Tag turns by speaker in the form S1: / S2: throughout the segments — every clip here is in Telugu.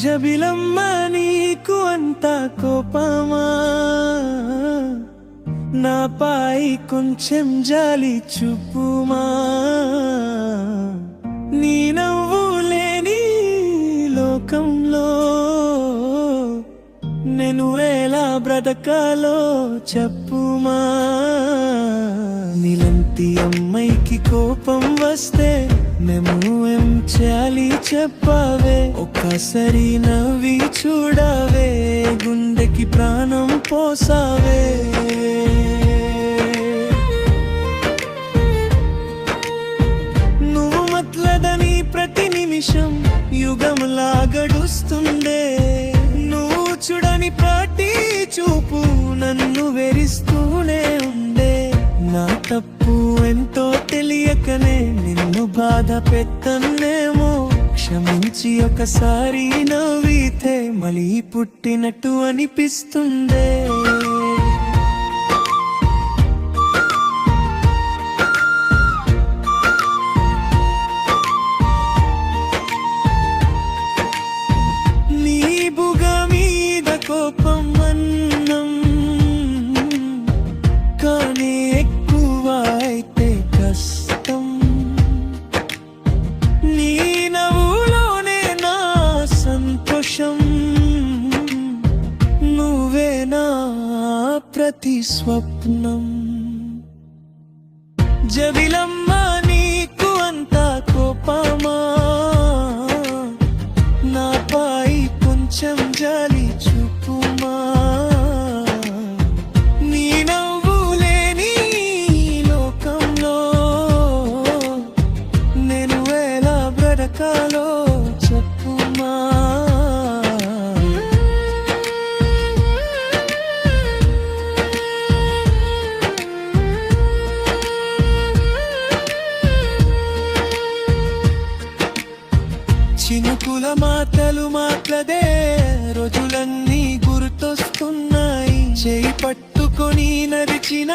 S1: జబిలమ్మ నీకు అంత కోపమా, నాపై కొంచెం జాలి చూపుమా. నీ నవ్వు లేని లోకంలో నేను ఎలా బ్రతకాలో చెప్పుమా. నీలంటి అమ్మాయికి కోపం వస్తే మేము ఏం చేయాలి చెప్పావే. ఒక్కసారి నవ్వి చూడవే, గుండెకి ప్రాణం పోసావే. నువ్వు మట్లదని ప్రతి నిమిషం యుగంలా గడుస్తుందే. నువ్వు చూడని పాటి చూపు నన్ను వెరిస్తూనే ఉండే. నా తప్పు ఎంతో తెలియకనే నిన్ను బాధ పెట్టనేమో. క్షమించి ఒకసారి నవ్వితే మళ్ళీ పుట్టినట్టు అనిపిస్తుందే. నీ బుగ మీద కోపం అన్నం కానీ ఎక్కువ అయితే కష్టం. నీ నవ్వులోనే నా సంతోషం, నువ్వే నా ప్రతి స్వప్నం. జబిలమ్మ నీకు అంత కోపమా, నాపై కొంచెం జాలి చూపుమా. నీ నవ్వు లేని లోకంలో నేను ఎలా బ్రతకాలో చెప్పుమా. చినుకుల మాటలు మాట్లాడే రోజులన్నీ గుర్తొస్తున్నాయి. చేయి పట్టుకొని నడిచిన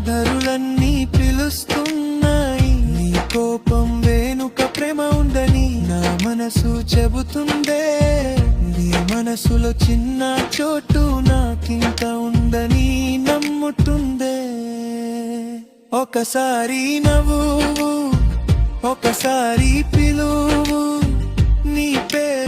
S1: ధరులన్నీ పిలుస్తున్నాయి. నీ కోపం వెనుక ప్రేమ ఉందని నా మనసు చెబుతుందే. నీ మనసులో చిన్న చోటు నాకింత ఉందని నమ్ముతుందే. ఒకసారి నవ్వు, ఒకసారి పిలువు, నీ పేరు